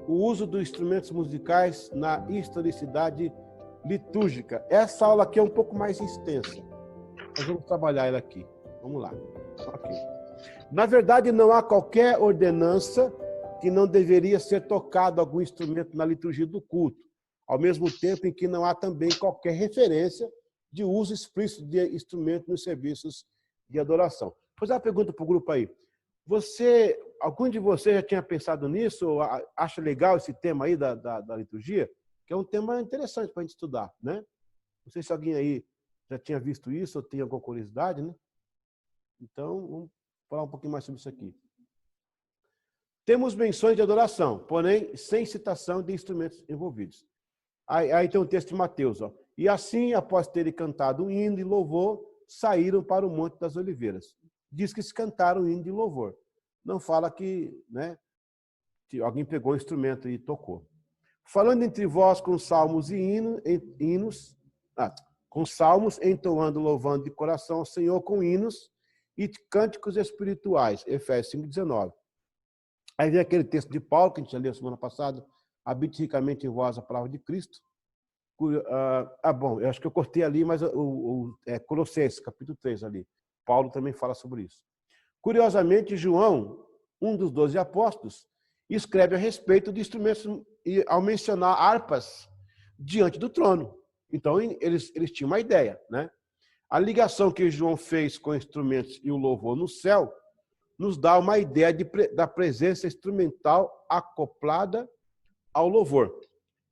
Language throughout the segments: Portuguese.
o uso dos instrumentos musicais na historicidade litúrgica. Essa aula aqui é um pouco mais extensa. Nós vamos trabalhar ela aqui. Vamos lá. Okay. Na verdade, não há qualquer ordenança que não deveria ser tocado algum instrumento na liturgia do culto, ao mesmo tempo em que não há também qualquer referência de uso explícito de instrumento nos serviços de adoração. Vou fazer uma pergunta para o grupo aí. Algum de vocês já tinha pensado nisso? Ou acha legal esse tema aí da liturgia? Que é um tema interessante para a gente estudar, né? Não sei se alguém aí já tinha visto isso ou tem alguma curiosidade, né? Então, vamos falar um pouquinho mais sobre isso aqui. Temos menções de adoração, porém, sem citação de instrumentos envolvidos. Aí tem um texto de Mateus, ó. E assim, após terem cantado um hino de louvor, saíram para o Monte das Oliveiras. Diz que se cantaram um hino de louvor. Não fala que, né, que alguém pegou o instrumento e tocou. Falando entre vós com salmos e hinos, com salmos, entoando, louvando de coração ao Senhor com hinos e cânticos espirituais. Efésios 5:19. Aí vem aquele texto de Paulo, que a gente já leu semana passada, habite ricamente em vós a palavra de Cristo. Bom, eu acho que eu cortei ali, mas Colossenses, capítulo 3 ali. Paulo também fala sobre isso. Curiosamente, João, um dos 12 apóstolos, escreve a respeito de instrumentos, ao mencionar harpas diante do trono. Então, eles tinham uma ideia, né? A ligação que João fez com instrumentos e o louvor no céu nos dá uma ideia da presença instrumental acoplada ao louvor.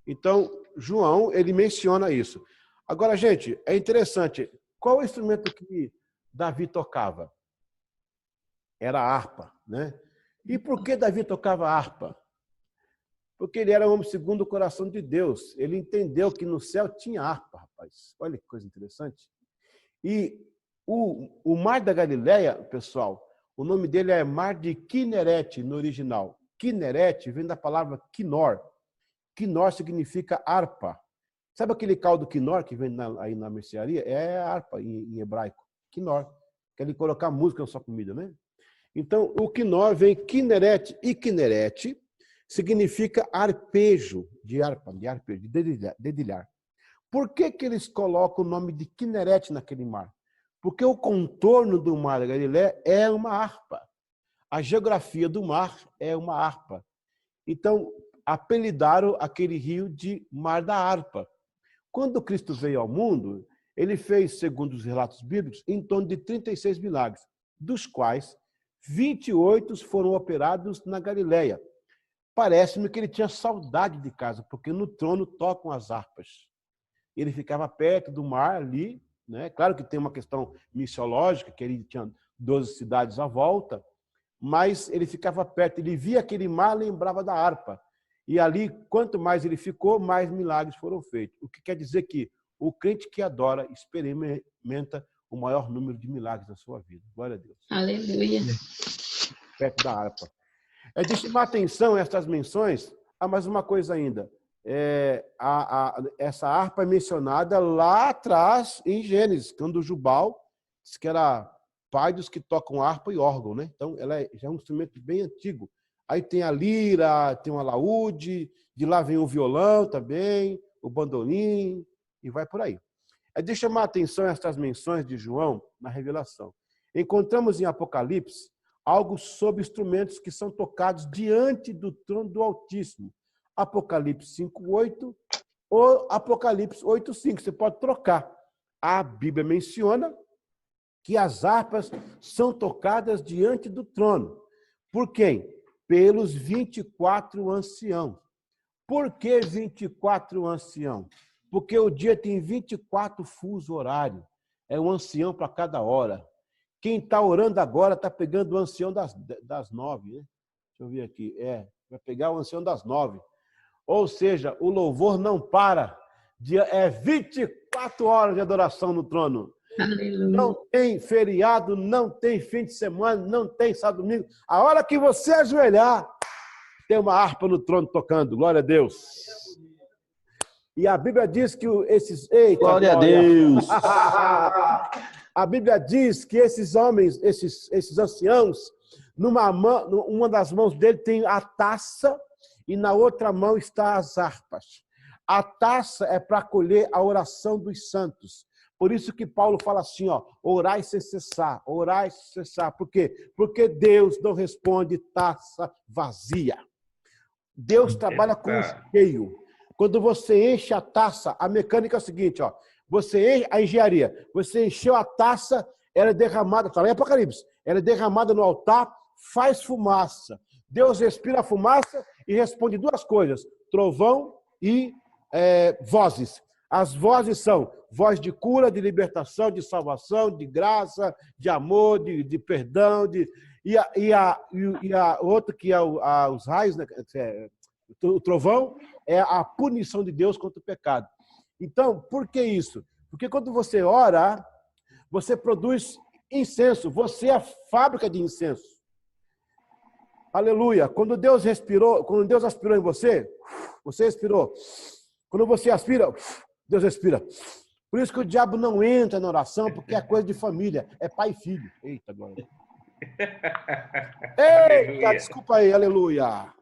Então, João, ele menciona isso. Agora, gente, é interessante. Qual o instrumento que Davi tocava? Era a harpa, né? E por que Davi tocava harpa? Porque ele era um homem segundo o coração de Deus. Ele entendeu que no céu tinha harpa, rapaz. Olha que coisa interessante. E o Mar da Galileia, pessoal, o nome dele é Mar de Quinerete no original. Quinerete vem da palavra quinor. Quinor significa harpa. Sabe aquele caldo quinor que vem aí na mercearia? É harpa em hebraico. Quinor. Quer ele colocar música na sua comida, né? Então, o quinor vem quinerete. E quinerete significa arpejo, de harpa, de arpejo, de dedilhar. Por que eles colocam o nome de quinerete naquele mar? Porque o contorno do Mar da Galileia é uma harpa. A geografia do mar é uma harpa. Então, apelidaram aquele rio de Mar da Harpa. Quando Cristo veio ao mundo, ele fez, segundo os relatos bíblicos, em torno de 36 milagres, dos quais 28 foram operados na Galileia. Parece-me que ele tinha saudade de casa, porque no trono tocam as harpas. Ele ficava perto do mar ali, né? Claro que tem uma questão missiológica, que ele tinha 12 cidades à volta, mas ele ficava perto, ele via aquele mar, lembrava da harpa. E ali, quanto mais ele ficou, mais milagres foram feitos. O que quer dizer que o crente que adora experimenta o maior número de milagres da sua vida. Glória a Deus. Aleluia. Perto da harpa. É de chamar atenção estas menções a mais uma coisa ainda. Essa harpa é mencionada lá atrás em Gênesis, quando Jubal disse que era pai dos que tocam harpa e órgão, né? Então, ela já é um instrumento bem antigo. Aí tem a lira, tem o alaúde, de lá vem o violão também, o bandolim, e vai por aí. É de chamar a atenção estas menções de João na Revelação. Encontramos em Apocalipse algo sobre instrumentos que são tocados diante do trono do Altíssimo. Apocalipse 5:8 ou Apocalipse 8:5. Você pode trocar. A Bíblia menciona que as harpas são tocadas diante do trono. Por quem? Pelos 24 anciãos. Por que 24 anciãos? Porque o dia tem 24 fusos horários. É um ancião para cada hora. Quem está orando agora está pegando o ancião das 9. Né? Deixa eu ver aqui. Vai pegar o ancião das 9. Ou seja, o louvor não para. É 24 horas de adoração no trono. Aleluia. Não tem feriado, não tem fim de semana, não tem sábado, domingo. A hora que você ajoelhar, tem uma harpa no trono tocando. Glória a Deus. E a Bíblia diz que esses... Eita, glória a Deus! A Bíblia diz que esses homens, esses anciãos, uma das mãos dele tem a taça e na outra mão está as harpas. A taça é para acolher a oração dos santos. Por isso que Paulo fala assim, ó, orai sem cessar, orai sem cessar. Por quê? Porque Deus não responde taça vazia. Deus trabalha com o cheio. Quando você enche a taça, a mecânica é o seguinte, ó, você enche a engenharia, você encheu a taça, ela é derramada, está lá em Apocalipse, ela é derramada no altar, faz fumaça. Deus respira a fumaça e responde duas coisas, trovão e vozes. As vozes são voz de cura, de libertação, de salvação, de graça, de amor, de perdão, e a outra que é os raios, né? O trovão é a punição de Deus contra o pecado. Então, por que isso? Porque quando você ora, você produz incenso. Você é a fábrica de incenso. Aleluia. Quando Deus aspirou em você, você expirou. Quando você aspira, Deus respira. Por isso que o diabo não entra na oração, porque é coisa de família. É pai e filho. Eita, glória. Eita, desculpa aí, aleluia.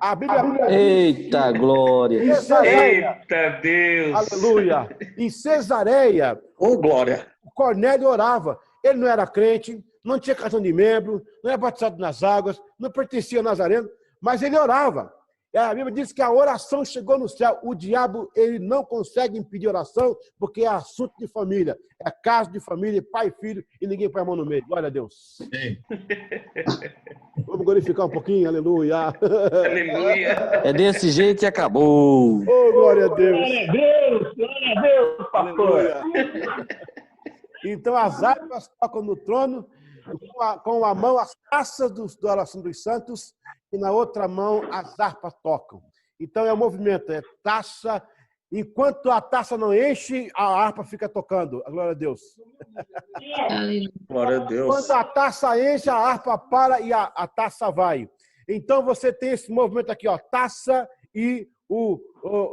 A Bíblia... Eita, glória. Eita, Deus. Aleluia. Em Cesareia, Glória. o Cornélio orava. Ele não era crente, não tinha cartão de membro, não era batizado nas águas, não pertencia a Nazareno, mas ele orava. A Bíblia diz que a oração chegou no céu. O diabo, ele não consegue impedir oração, porque é assunto de família. É caso de família, pai e filho, e ninguém põe a mão no meio. Glória a Deus. Sim. Vamos glorificar um pouquinho, aleluia. Aleluia. É desse jeito que acabou. Oh, glória a Deus. Glória a Deus, pastor. Aleluia. Então, as harpas tocam no trono, com a mão as taças da oração dos santos, e na outra mão as harpas tocam. Então, é o movimento, é taça. Enquanto a taça não enche, a harpa fica tocando. Glória a Deus. Glória a Deus. Quando a taça enche, a harpa para e a taça vai. Então, você tem esse movimento aqui, ó, taça e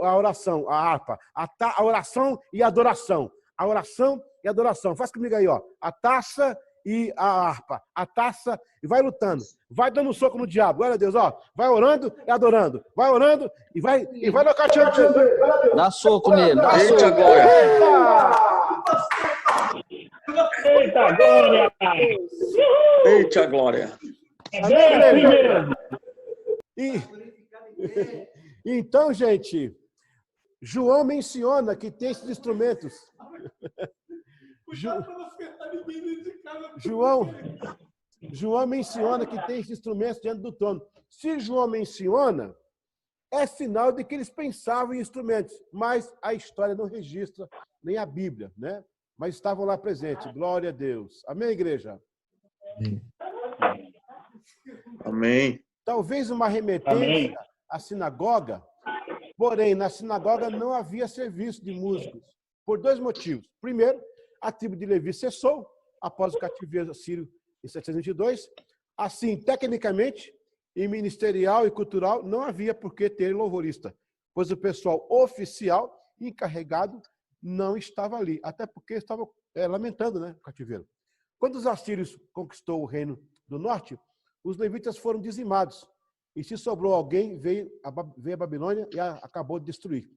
a oração, a harpa. A oração e a adoração. A oração e a adoração. Faz comigo aí, ó. A taça e a harpa. A taça e vai lutando. Vai dando um soco no diabo. Glória a Deus, ó. Vai orando e adorando. Vai orando e vai nocauteando. Dá soco nele, dá soco. Eita, glória. Eita, glória. Eita, glória. Então, gente, João menciona que tem esses instrumentos. João menciona que tem esses instrumentos diante do trono. Se João menciona, é sinal de que eles pensavam em instrumentos, mas a história não registra, nem a Bíblia, né? Mas estavam lá presentes. Glória a Deus. Amém, igreja? Amém. Talvez uma remetência à sinagoga, porém, na sinagoga não havia serviço de músicos, por dois motivos. Primeiro, a tribo de Levi cessou após o cativeiro assírio em 722. Assim, tecnicamente, e ministerial e cultural, não havia por que ter louvorista, pois o pessoal oficial encarregado não estava ali, até porque estava lamentando, né, o cativeiro. Quando os assírios conquistou o reino do norte, os levitas foram dizimados, e se sobrou alguém, veio a Babilônia e acabou de destruir.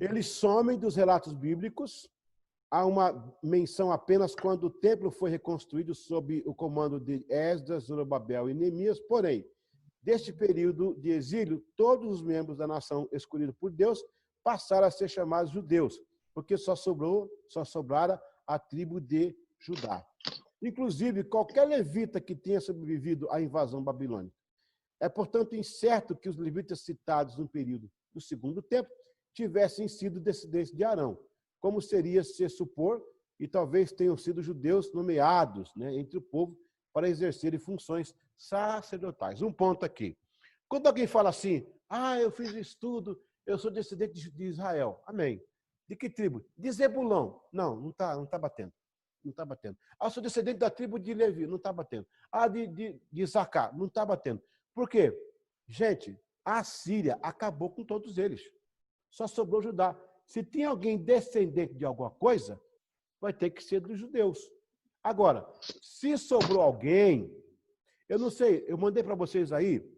Eles somem dos relatos bíblicos. Há uma menção apenas quando o templo foi reconstruído sob o comando de Esdras, Zorobabel e Neemias. Porém, deste período de exílio, todos os membros da nação escolhida por Deus passaram a ser chamados judeus, porque só sobrara a tribo de Judá. Inclusive, qualquer levita que tenha sobrevivido à invasão babilônica. É, portanto, incerto que os levitas citados no período do segundo templo tivessem sido descendentes de Arão, como seria se supor, e talvez tenham sido judeus nomeados, né, entre o povo para exercerem funções sacerdotais. Um ponto aqui. Quando alguém fala assim, eu fiz estudo, eu sou descendente de Israel. Amém. De que tribo? De Zebulão. Não está batendo. Não está batendo. Eu sou descendente da tribo de Levi. Não está batendo. De Isacar. Não está batendo. Por quê? Gente, a Síria acabou com todos eles. Só sobrou Judá. Se tem alguém descendente de alguma coisa, vai ter que ser dos judeus. Agora, se sobrou alguém, eu não sei, eu mandei para vocês aí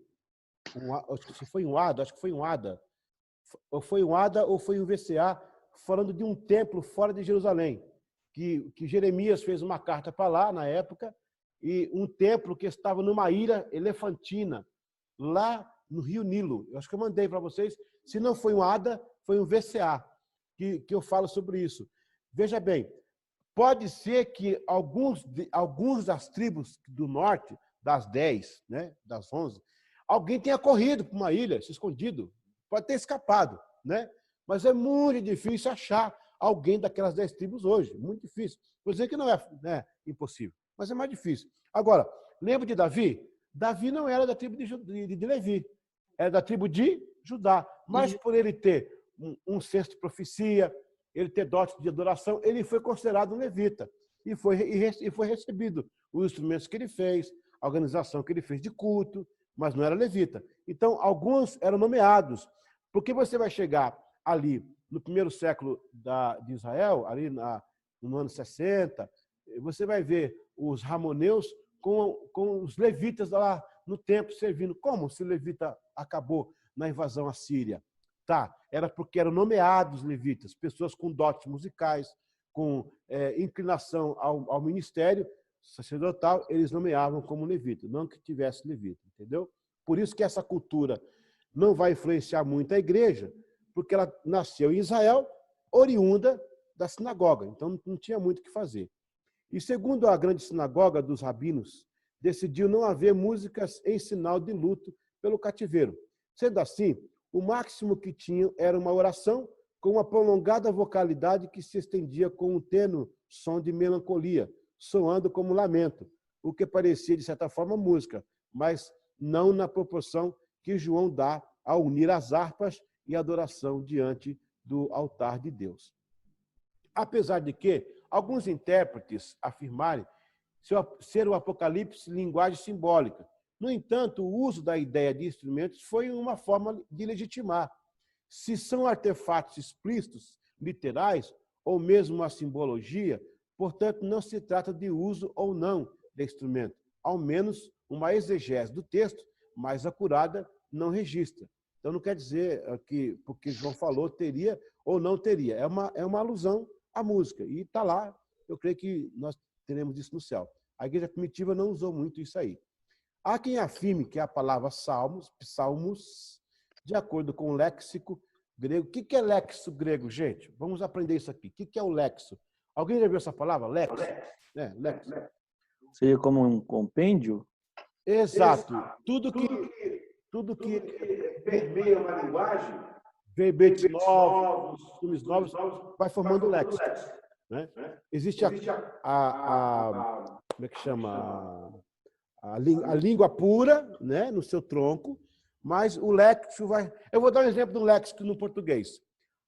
acho que foi um ADA, ou foi um ADA ou foi um VCA, falando de um templo fora de Jerusalém, que Jeremias fez uma carta para lá, na época, e um templo que estava numa ilha elefantina, lá no Rio Nilo. Eu acho que eu mandei para vocês. Se não foi um ADA, foi um VCA, que eu falo sobre isso. Veja bem, pode ser que alguns das tribos do norte, das 10, né, das 11, alguém tenha corrido para uma ilha, se escondido. Pode ter escapado, né? Mas é muito difícil achar alguém daquelas 10 tribos hoje. Muito difícil. Vou dizer que não é, né, impossível, mas é mais difícil. Agora, lembra de Davi? Davi não era da tribo de Levi, era da tribo de Judá. Mas por ele ter um senso de profecia, ele ter dotes de adoração, ele foi considerado um levita. E foi recebido os instrumentos que ele fez, a organização que ele fez de culto, mas não era levita. Então, alguns eram nomeados. Porque você vai chegar ali no primeiro século de Israel, ali no ano 60, você vai ver os ramoneus com os levitas lá no templo servindo. Como se levita acabou na invasão assíria? Tá, era porque eram nomeados levitas, pessoas com dotes musicais, com inclinação ao ministério sacerdotal, eles nomeavam como levita, não que tivesse levita, entendeu? Por isso que essa cultura não vai influenciar muito a igreja, porque ela nasceu em Israel, oriunda da sinagoga, então não tinha muito o que fazer. E segundo a grande sinagoga dos rabinos, decidiu não haver músicas em sinal de luto pelo cativeiro. Sendo assim, o máximo que tinham era uma oração com uma prolongada vocalidade que se estendia com um tênue som de melancolia, soando como lamento, o que parecia, de certa forma, música, mas não na proporção que João dá ao unir as harpas e a adoração diante do altar de Deus. Apesar de que alguns intérpretes afirmarem ser o Apocalipse linguagem simbólica. No entanto, o uso da ideia de instrumentos foi uma forma de legitimar. Se são artefatos explícitos, literais, ou mesmo uma simbologia, portanto, não se trata de uso ou não de instrumento. Ao menos uma exegese do texto mais acurada não registra. Então, não quer dizer que, porque João falou, teria ou não teria. É uma alusão à música. E está lá, eu creio que nós teremos isso no céu. A igreja primitiva não usou muito isso aí. Há quem afirme que a palavra psalmos, de acordo com o léxico grego. O que é léxico grego, gente? Vamos aprender isso aqui. O que é o léxico? Alguém já viu essa palavra? Léxico. Léxico. Seria como um compêndio? Exato. Tudo que permeia uma linguagem, verbetes novos, costumes novos, vai formando léxico. Né? Existe como é que chama? A língua pura, né, no seu tronco, mas o léxico vai... Eu vou dar um exemplo do léxico no português.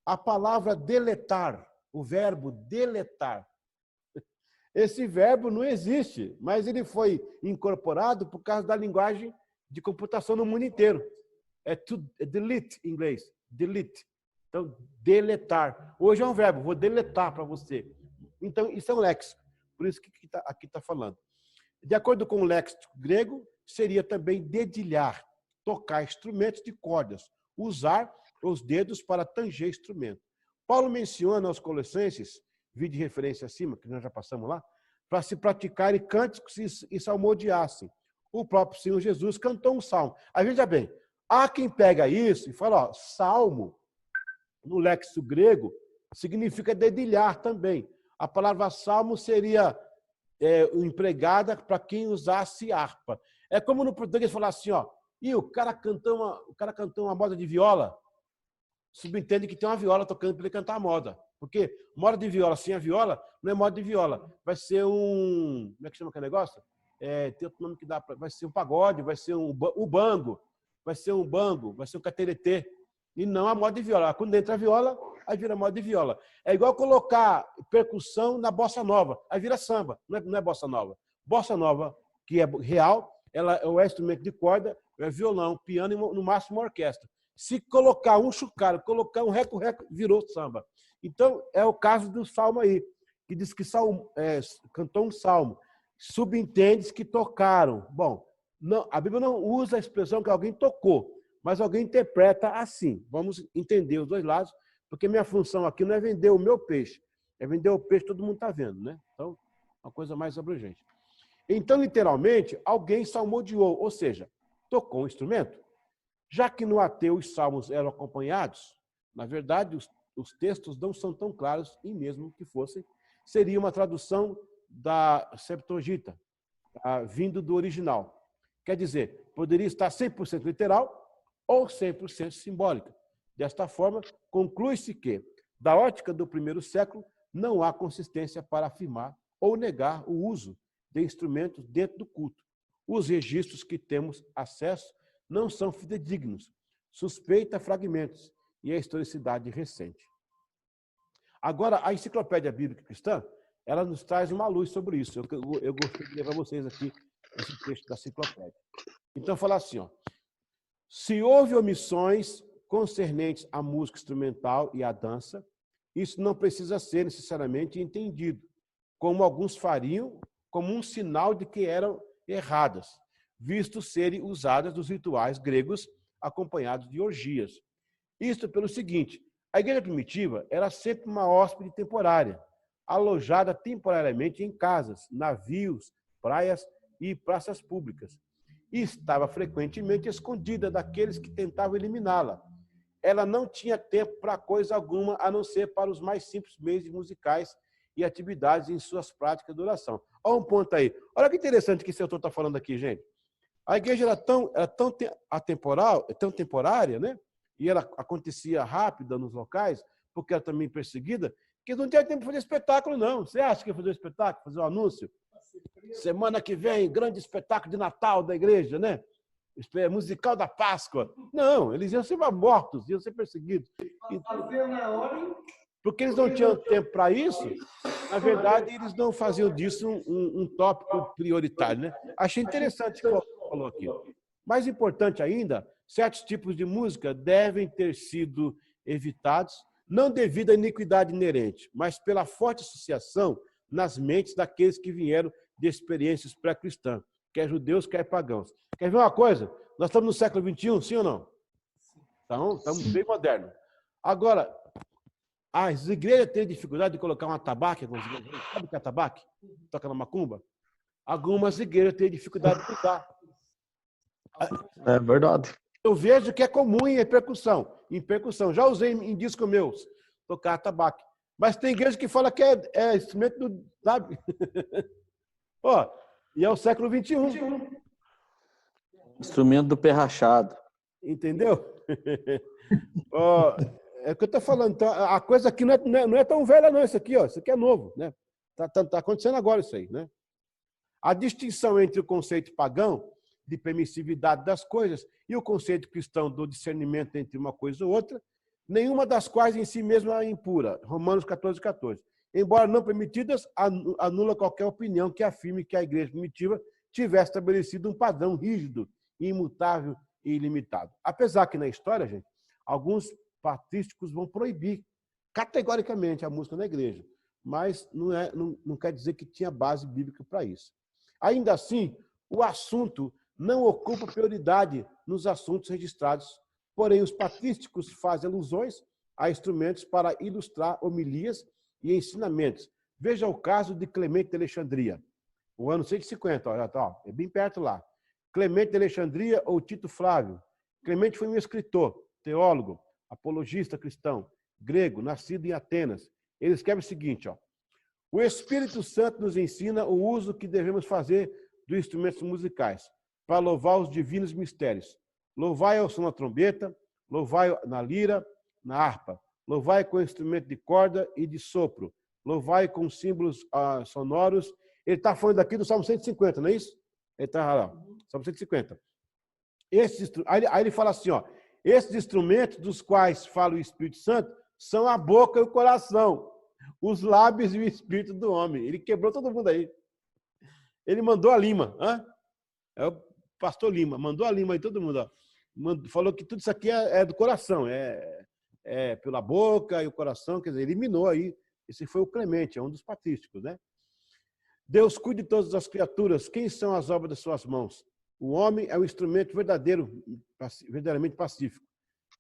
A palavra deletar, o verbo deletar. Esse verbo não existe, mas ele foi incorporado por causa da linguagem de computação no mundo inteiro. É delete em inglês, delete. Então, deletar. Hoje é um verbo, vou deletar para você. Então, isso é um léxico. Por isso que aqui está falando. De acordo com o léxico grego, seria também dedilhar, tocar instrumentos de cordas, usar os dedos para tanger instrumento. Paulo menciona aos Colossenses, vídeo de referência acima, que nós já passamos lá, para se praticarem cânticos e salmodiassem. O próprio Senhor Jesus cantou um salmo. Aí veja bem, há quem pega isso e fala, ó, salmo, no léxico grego, significa dedilhar também. A palavra salmo seria empregada para quem usasse harpa. É como no português falar assim, ó, e o cara cantou uma moda de viola, subentende que tem uma viola tocando para ele cantar a moda. Porque moda de viola sem a viola não é moda de viola. Vai ser um... Como é que chama aquele negócio? Tem outro nome que dá para... Vai ser um pagode, vai ser um bango, vai ser um bango, vai ser um cateretê. E não a moda de viola. Quando entra a viola, aí vira moda de viola. É igual colocar percussão na bossa nova. Aí vira samba. Não é bossa nova. Bossa nova, que é real, ela é o instrumento de corda, é violão, piano e no máximo uma orquestra. Se colocar um chocalho, colocar um reco-reco, virou samba. Então, é o caso do salmo aí, que diz que cantou um salmo. Subentende que tocaram. Bom, Não, a Bíblia não usa a expressão que alguém tocou, mas alguém interpreta assim. Vamos entender os dois lados, porque minha função aqui não é vender o meu peixe, é vender o peixe que todo mundo está vendo, né? Então, uma coisa mais abrangente. Então, literalmente, alguém salmodiou, ou seja, tocou um instrumento. Já que no ateu os salmos eram acompanhados, na verdade, os textos não são tão claros, e mesmo que fossem, seria uma tradução da Septuaginta, vindo do original. Quer dizer, poderia estar 100% literal ou 100% simbólica. Desta forma, conclui-se que, da ótica do primeiro século, não há consistência para afirmar ou negar o uso de instrumentos dentro do culto. Os registros que temos acesso não são fidedignos, suspeita fragmentos e a historicidade recente. Agora, a Enciclopédia Bíblica Cristã, ela nos traz uma luz sobre isso. Eu gostaria de ler para vocês aqui esse texto da Enciclopédia. Então, fala assim, ó, se houve omissões concernentes à música instrumental e à dança, isso não precisa ser necessariamente entendido, como alguns fariam, como um sinal de que eram erradas, visto serem usadas nos rituais gregos acompanhados de orgias. Isto pelo seguinte, a igreja primitiva era sempre uma hóspede temporária, alojada temporariamente em casas, navios, praias e praças públicas, e estava frequentemente escondida daqueles que tentavam eliminá-la. Ela não tinha tempo para coisa alguma, a não ser para os mais simples meios musicais e atividades em suas práticas de oração. Olha um ponto aí. Olha que interessante que esse autor está falando aqui, gente. A igreja era tão atemporal, tão temporária, né? E ela acontecia rápida nos locais, porque era também perseguida, que não tinha tempo de fazer espetáculo, não. Você acha que ia fazer um espetáculo, fazer um anúncio? Semana que vem, grande espetáculo de Natal da igreja, né? Musical da Páscoa. Não, eles iam ser mortos, iam ser perseguidos. Porque eles não tinham tempo para isso, na verdade, eles não faziam disso um tópico prioritário, né? Achei interessante o que você falou aqui. Mais importante ainda, certos tipos de música devem ter sido evitados, não devido à iniquidade inerente, mas pela forte associação nas mentes daqueles que vieram de experiências pré-cristãs, quer judeus, quer pagãos. Quer ver uma coisa? Nós estamos no século XXI, sim ou não? Então, estamos bem modernos. Agora, as igrejas têm dificuldade de colocar um atabaque, sabe o que é atabaque? Toca na macumba? Algumas igrejas têm dificuldade de usar. É verdade. Eu vejo que é comum em percussão. Já usei em discos meus, tocar atabaque. Mas tem igreja que fala que é instrumento do... Sabe? Ó, e é o século XXI. Instrumento do pé rachado. Entendeu? Ó, é o que eu estou falando. Então, a coisa aqui não é tão velha, não. Isso aqui, ó, isso aqui é novo, né? Tá acontecendo agora isso aí, né? A distinção entre o conceito pagão de permissividade das coisas e o conceito cristão do discernimento entre uma coisa ou outra, nenhuma das quais em si mesma é impura. Romanos 14:14. Embora não permitidas, anula qualquer opinião que afirme que a igreja primitiva tivesse estabelecido um padrão rígido, imutável e ilimitado. Apesar que na história, gente, alguns patrísticos vão proibir categoricamente a música na igreja, mas não quer dizer que tinha base bíblica para isso. Ainda assim, o assunto não ocupa prioridade nos assuntos registrados, porém os patrísticos fazem alusões a instrumentos para ilustrar homilias e ensinamentos. Veja o caso de Clemente de Alexandria, o ano 150, é bem perto lá. Clemente de Alexandria ou Tito Flávio. Clemente foi um escritor, teólogo, apologista cristão, grego, nascido em Atenas. Ele escreve o seguinte, ó: o Espírito Santo nos ensina o uso que devemos fazer dos instrumentos musicais para louvar os divinos mistérios. Louvai ao som da trombeta, louvai na lira, na harpa, louvai com instrumento de corda e de sopro, louvai com símbolos sonoros. Ele está falando aqui do Salmo 150, não é isso? Ele está lá, Salmo 150. Aí ele fala assim, ó: esses instrumentos dos quais fala o Espírito Santo são a boca e o coração, os lábios e o espírito do homem. Ele quebrou todo mundo aí. Ele mandou a Lima. É o pastor Lima. Mandou a Lima aí, todo mundo. Ó. Falou que tudo isso aqui é do coração. É pela boca e o coração. Quer dizer, eliminou aí. Esse foi o Clemente, é um dos patrísticos, né? Deus cuide de todas as criaturas. Quem são as obras das suas mãos? O homem é um instrumento verdadeiramente pacífico.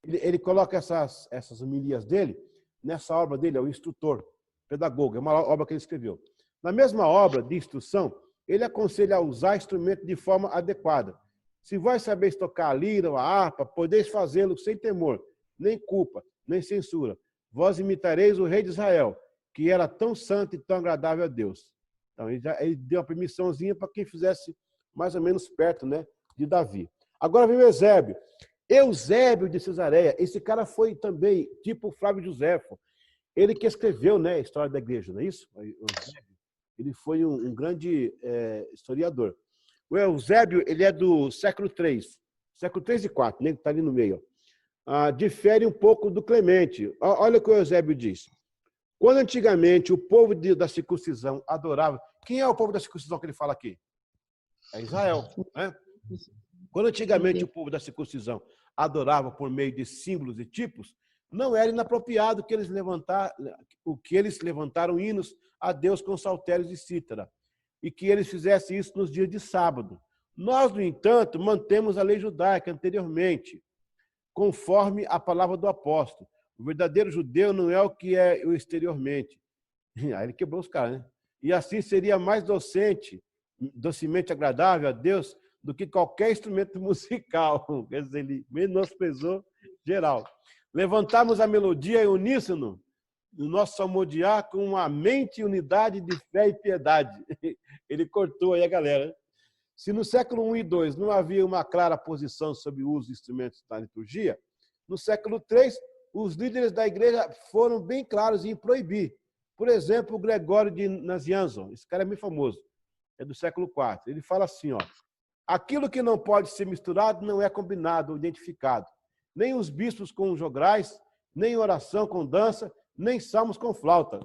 Ele coloca essas homilias dele nessa obra dele, é o Instrutor, Pedagogo, é uma obra que ele escreveu. Na mesma obra de instrução, ele aconselha a usar instrumento de forma adequada. Se vós sabeis tocar a lira ou a harpa, podeis fazê-lo sem temor, nem culpa, nem censura. Vós imitareis o rei de Israel, que era tão santo e tão agradável a Deus. Então, ele deu uma permissãozinha para quem fizesse mais ou menos perto, né, de Davi. Agora vem o Eusébio. Eusébio de Cesareia. Esse cara foi também, tipo Flávio Josefo. Ele que escreveu, né, a história da igreja, não é isso? Eusébio. Ele foi um grande historiador. O Eusébio, ele é do século III. Século III e IV, né? Está ali no meio. Difere um pouco do Clemente. Olha o que o Eusébio diz. Quando antigamente o povo da circuncisão adorava... Quem é o povo da circuncisão que ele fala aqui? É Israel, né? Quando antigamente o povo da circuncisão adorava por meio de símbolos e tipos, não era inapropriado que eles levantaram hinos a Deus com saltérios e cítara, e que eles fizessem isso nos dias de sábado. Nós, no entanto, mantemos a lei judaica anteriormente, conforme a palavra do apóstolo. O verdadeiro judeu não é o que é o exteriormente. Aí ele quebrou os caras, né? E assim seria mais docemente agradável a Deus do que qualquer instrumento musical. Quer dizer, ele menosprezou geral. Levantamos a melodia em uníssono no nosso salmodiar com uma mente, unidade de fé e piedade. Ele cortou aí a galera. Se no século I e II não havia uma clara posição sobre o uso de instrumentos na liturgia, no século III, os líderes da igreja foram bem claros em proibir. Por exemplo, o Gregório de Nazianzo, esse cara é bem famoso, é do século IV. Ele fala assim, ó, aquilo que não pode ser misturado não é combinado ou identificado. Nem os bispos com jograis, nem oração com dança, nem salmos com flauta.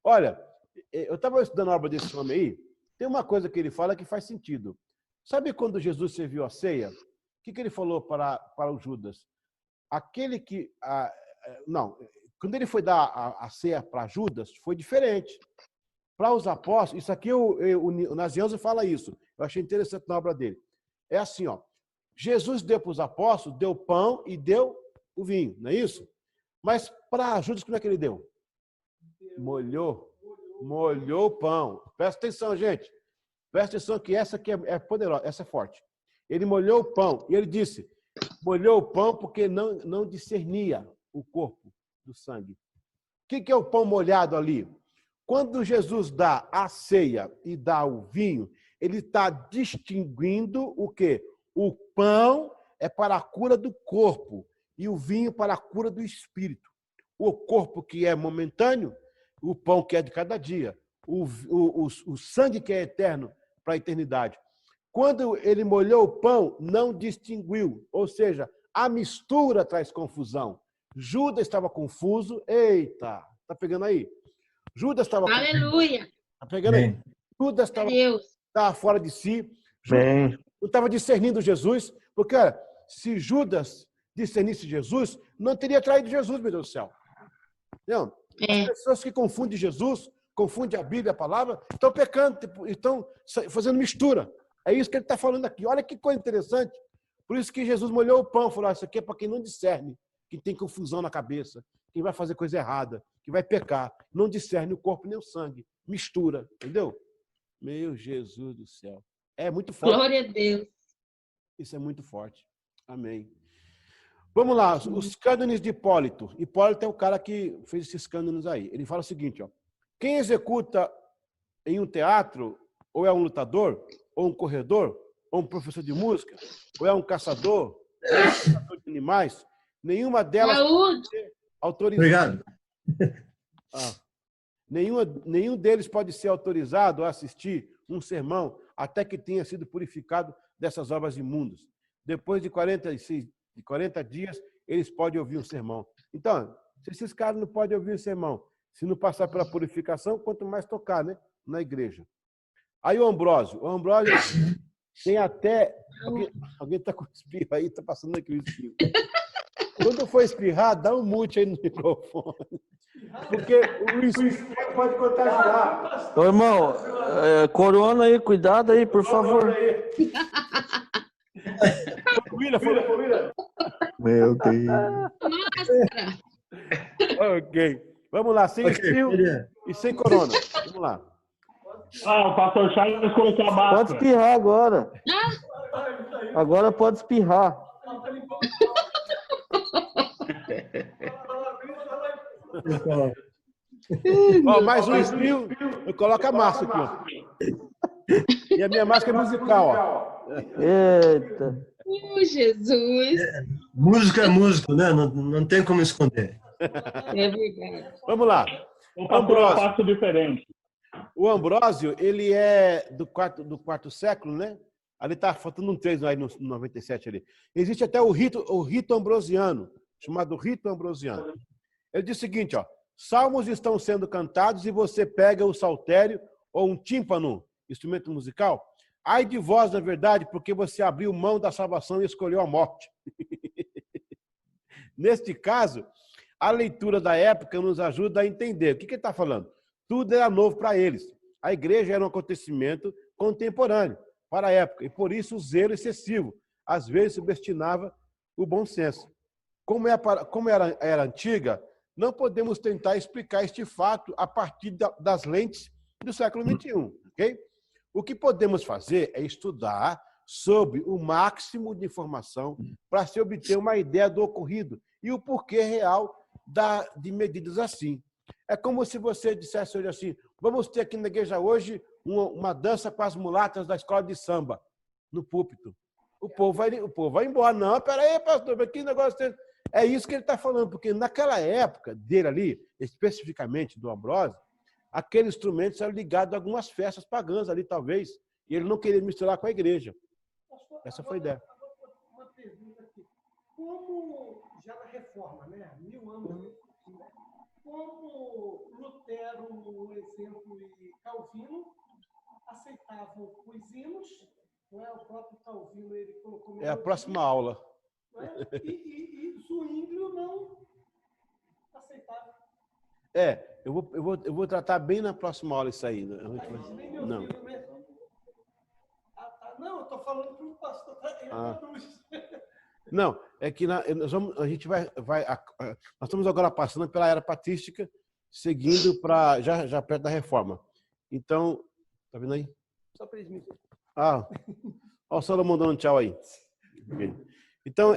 Olha, eu estava estudando a obra desse homem aí, tem uma coisa que ele fala que faz sentido. Sabe quando Jesus serviu a ceia? O que ele falou para o Judas? Aquele que... não, quando ele foi dar a ceia para Judas, foi diferente. Para os apóstolos, isso aqui o Nazianzo fala isso. Eu achei interessante na obra dele. É assim, ó. Jesus deu para os apóstolos, deu pão e deu o vinho, não é isso? Mas para Judas, como é que ele deu? Molhou o pão. Presta atenção, gente. Presta atenção que essa aqui é poderosa, essa é forte. Ele molhou o pão e ele disse, molhou o pão porque não discernia o corpo do sangue. O que é o pão molhado ali? Quando Jesus dá a ceia e dá o vinho, ele está distinguindo o quê? O pão é para a cura do corpo e o vinho para a cura do espírito. O corpo que é momentâneo, o pão que é de cada dia, o sangue que é eterno para a eternidade. Quando ele molhou o pão, não distinguiu, ou seja, a mistura traz confusão. Judas estava confuso. Eita, tá pegando aí? Judas estava... Aleluia! Tá pegando aí? Judas estava fora de si. Judas não estava discernindo Jesus, porque olha, se Judas discernisse Jesus, não teria traído Jesus, meu Deus do céu. Não. As pessoas que confundem Jesus, confundem a Bíblia, a palavra, estão pecando, estão fazendo mistura. É isso que ele está falando aqui. Olha que coisa interessante. Por isso que Jesus molhou o pão, falou, isso aqui é para quem não discerne, quem tem confusão na cabeça, quem vai fazer coisa errada, que vai pecar, não discerne o corpo nem o sangue, mistura, entendeu? Meu Jesus do céu. É muito forte. Glória a Deus. Isso é muito forte. Amém. Vamos lá, os cânones de Hipólito. Hipólito é o cara que fez esses cânones aí. Ele fala o seguinte, ó, quem executa em um teatro, ou é um lutador, ou um corredor, ou um professor de música, ou é um caçador, ou é um caçador de animais, nenhuma delas pode ser autorizada. Obrigado. Nenhum deles pode ser autorizado a assistir um sermão até que tenha sido purificado dessas obras imundas. Depois de 40 dias, eles podem ouvir um sermão. Então, se esses caras não podem ouvir um sermão, se não passar pela purificação, quanto mais tocar, né, na igreja. Aí o Ambrósio tem até... Alguém está com espirro aí, está passando aqui o espirro. Quando for espirrar, dá um mute aí no microfone. Porque o espirro pode contagiar. Ô, irmão, corona aí, cuidado aí, por favor. Família. Meu Deus. Máscara. Ok. Vamos lá, sem espirro e sem corona. Vamos lá. Ah, o pastor Charles colocou a Pode máscara. espirrar agora. Agora pode espirrar. Ó, mais um espirro, eu coloco a máscara aqui, ó. E a minha máscara é musical, ó. Eita. Jesus. Música é música, né? Não tem como esconder. É verdade. Vamos lá. O pastor Ambrósio. passo diferente. O Ambrósio, ele é do quarto século, né? Ali está faltando um 3 aí no 97 ali. Existe até o rito ambrosiano, chamado rito ambrosiano. Ele diz o seguinte, ó: salmos estão sendo cantados e você pega o saltério ou um tímpano, instrumento musical. Ai de vós, na verdade, porque você abriu mão da salvação e escolheu a morte. Neste caso, a leitura da época nos ajuda a entender. O que ele está falando? Tudo era novo para eles. A igreja era um acontecimento contemporâneo para a época, e por isso o zelo excessivo, às vezes subestimava o bom senso. Como era antiga, não podemos tentar explicar este fato a partir das lentes do século XXI. Okay? O que podemos fazer é estudar sobre o máximo de informação para se obter uma ideia do ocorrido e o porquê real de medidas assim. É como se você dissesse hoje assim: vamos ter aqui na igreja hoje uma dança com as mulatas da escola de samba, no púlpito. O povo vai embora. Não, peraí, pastor, que negócio é esse? É isso que ele está falando, porque naquela época dele ali, especificamente do Ambrósio, aqueles instrumentos eram ligados a algumas festas pagãs ali, talvez, e ele não queria misturar com a igreja. Essa foi a ideia. Uma pergunta aqui. Como, já na reforma, né? 1000 anos depois, né? Como Lutero, um exemplo, e Calvino aceitavam os hinos, não é? O próprio Calvino, ele colocou... É a próxima aula. Não é? E Zwinglio não aceitava. Eu vou tratar bem na próxima aula isso aí. Né? Não. Não, eu estou falando para o pastor. Não, é que a gente vai nós estamos agora passando pela era patrística, seguindo para já perto da reforma. Então, tá vendo aí? Só 3 minutos. Ó, o Salomão dando tchau aí. Então,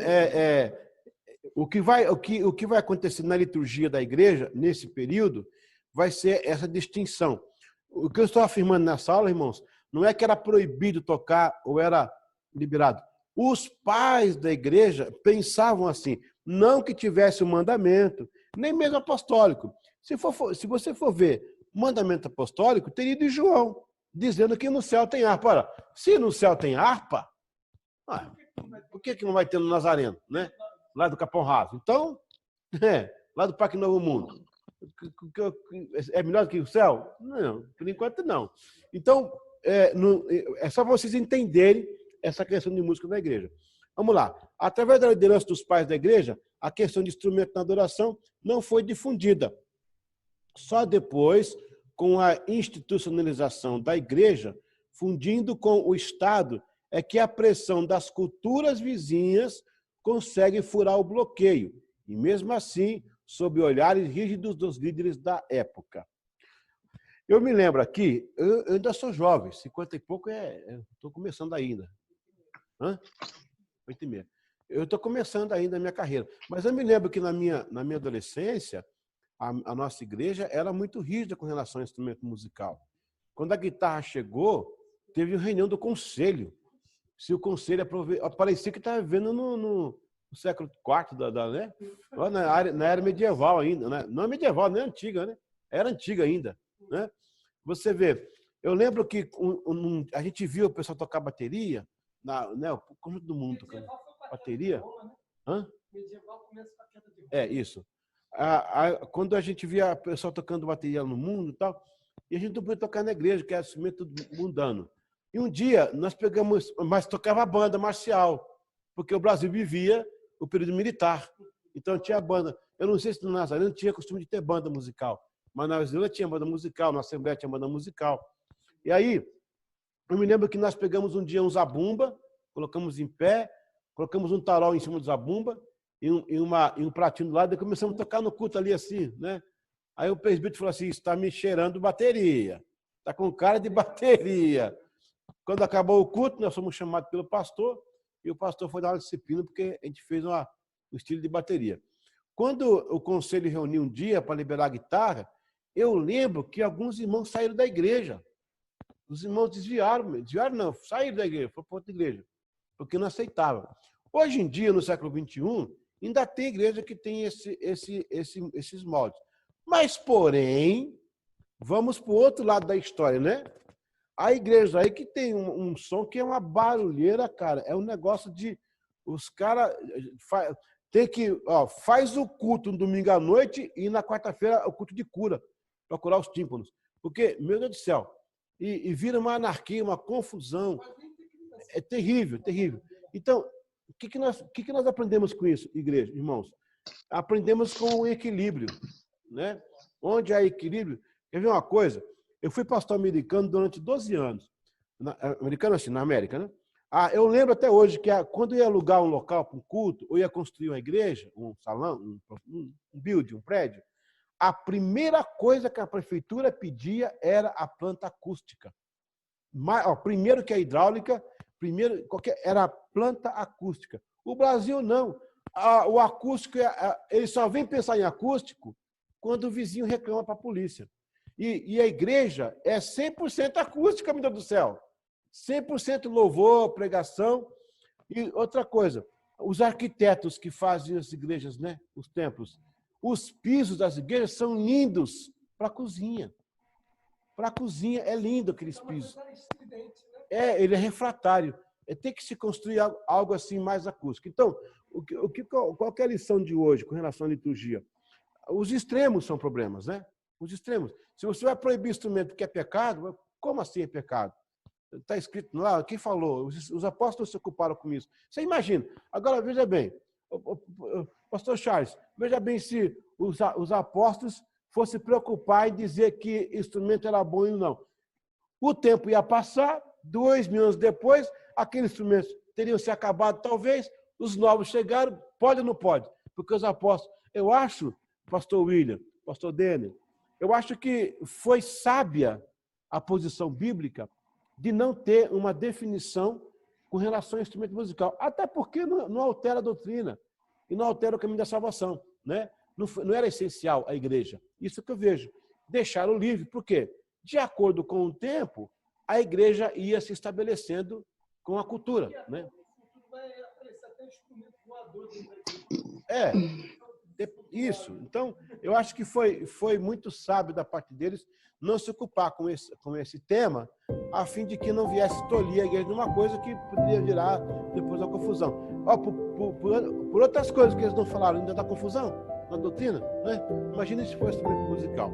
o que vai acontecer na liturgia da igreja nesse período vai ser essa distinção. O que eu estou afirmando nessa aula, irmãos, não é que era proibido tocar ou era liberado. Os pais da igreja pensavam assim, não que tivesse um mandamento, nem mesmo apostólico. Se você for ver mandamento apostólico, teria de João, dizendo que no céu tem harpa. Ora, se no céu tem harpa, por que não vai ter no Nazareno, né? Lá do Capão Raso? Então, lá do Parque Novo Mundo. É melhor do que o céu? Não, por enquanto não. Então, é só vocês entenderem essa questão de música da igreja. Vamos lá. Através da liderança dos pais da igreja, a questão de instrumento na adoração não foi difundida. Só depois, com a institucionalização da igreja, fundindo com o Estado, é que a pressão das culturas vizinhas consegue furar o bloqueio. E mesmo assim, sob olhares rígidos dos líderes da época. Eu me lembro aqui, eu ainda sou jovem, 50 e pouco, estou começando ainda. 8h30. Eu estou começando ainda a minha carreira. Mas eu me lembro que na minha adolescência, a nossa igreja era muito rígida com relação ao instrumento musical. Quando a guitarra chegou, teve uma reunião do conselho. Se o conselho parecia que estava vivendo no século IV, né? Na era medieval ainda. Né? Não é medieval, nem antiga, né? Era antiga ainda. Né? Você vê, eu lembro que a gente viu o pessoal tocar bateria, né, o conjunto do mundo tocando bateria. Medieval começa com a queda de Roma. Isso. Quando a gente via o pessoal tocando bateria no mundo e tal, e a gente não podia tocar na igreja, que era instrumento mundano. E um dia nós pegamos, mas tocava a banda marcial, porque o Brasil vivia o período militar. Então tinha banda. Eu não sei se no Nazareno tinha costume de ter banda musical, mas na Vila tinha banda musical, na Assembleia tinha banda musical. E aí, eu me lembro que nós pegamos um dia um zabumba, colocamos em pé, colocamos um tarol em cima do zabumba e um pratinho do lado, e começamos a tocar no culto ali assim, né? Aí o presbítero falou assim, está me cheirando bateria, está com cara de bateria. Quando acabou o culto, nós fomos chamados pelo pastor, e o pastor foi dar uma disciplina, porque a gente fez um estilo de bateria. Quando o conselho reuniu um dia para liberar a guitarra, eu lembro que alguns irmãos saíram da igreja. Os irmãos desviaram não, saíram da igreja, foram para outra igreja, porque não aceitavam. Hoje em dia, no século XXI, ainda tem igreja que tem esses moldes. Mas, porém, vamos para o outro lado da história, né? Há igrejas aí que tem um som que é uma barulheira, cara. É um negócio de... Os caras tem que... faz o culto no domingo à noite e na quarta-feira o culto de cura, para curar os tímpanos. Porque, meu Deus do céu, e vira uma anarquia, uma confusão. É terrível, terrível. Então, o que nós aprendemos com isso, igreja, irmãos? Aprendemos com o equilíbrio, né? Onde há equilíbrio... Quer ver uma coisa? Eu fui pastor americano durante 12 anos. Americano assim, na América, né? Eu lembro até hoje que quando eu ia alugar um local para um culto, ou ia construir uma igreja, um salão, um building, um prédio, a primeira coisa que a prefeitura pedia era a planta acústica. Primeiro que a hidráulica, era a planta acústica. O Brasil não. O acústico, ele só vem pensar em acústico quando o vizinho reclama para a polícia. E a igreja é 100% acústica, meu Deus do céu. 100% louvor, pregação. E outra coisa, os arquitetos que fazem as igrejas, né? Os templos, os pisos das igrejas são lindos para a cozinha. Para a cozinha é lindo aqueles pisos. Ele é refratário. Tem que se construir algo assim mais acústico. Então, qual que é a lição de hoje com relação à liturgia? Os extremos são problemas, né? Os extremos. Se você vai proibir instrumento que é pecado, como assim é pecado? Está escrito lá, quem falou? Os apóstolos se ocuparam com isso. Você imagina. Agora, veja bem, pastor Charles, veja bem se os apóstolos fossem se preocupar em dizer que instrumento era bom ou não. O tempo ia passar, 2000 anos depois, aqueles instrumentos teriam se acabado, talvez, os novos chegaram, pode ou não pode? Porque os apóstolos... Eu acho, pastor William, pastor Daniel, eu acho que foi sábia a posição bíblica de não ter uma definição com relação ao instrumento musical. Até porque não altera a doutrina e não altera o caminho da salvação, né? Não era essencial a igreja. Isso que eu vejo. Deixaram livre. Por quê? De acordo com o tempo, a igreja ia se estabelecendo com a cultura, né? Isso. Então, eu acho que foi muito sábio da parte deles não se ocupar com esse tema, a fim de que não viesse tolir a igreja de uma coisa que poderia virar depois uma confusão. Por outras coisas que eles não falaram, ainda dá confusão na doutrina, né? Imagina se fosse instrumento musical.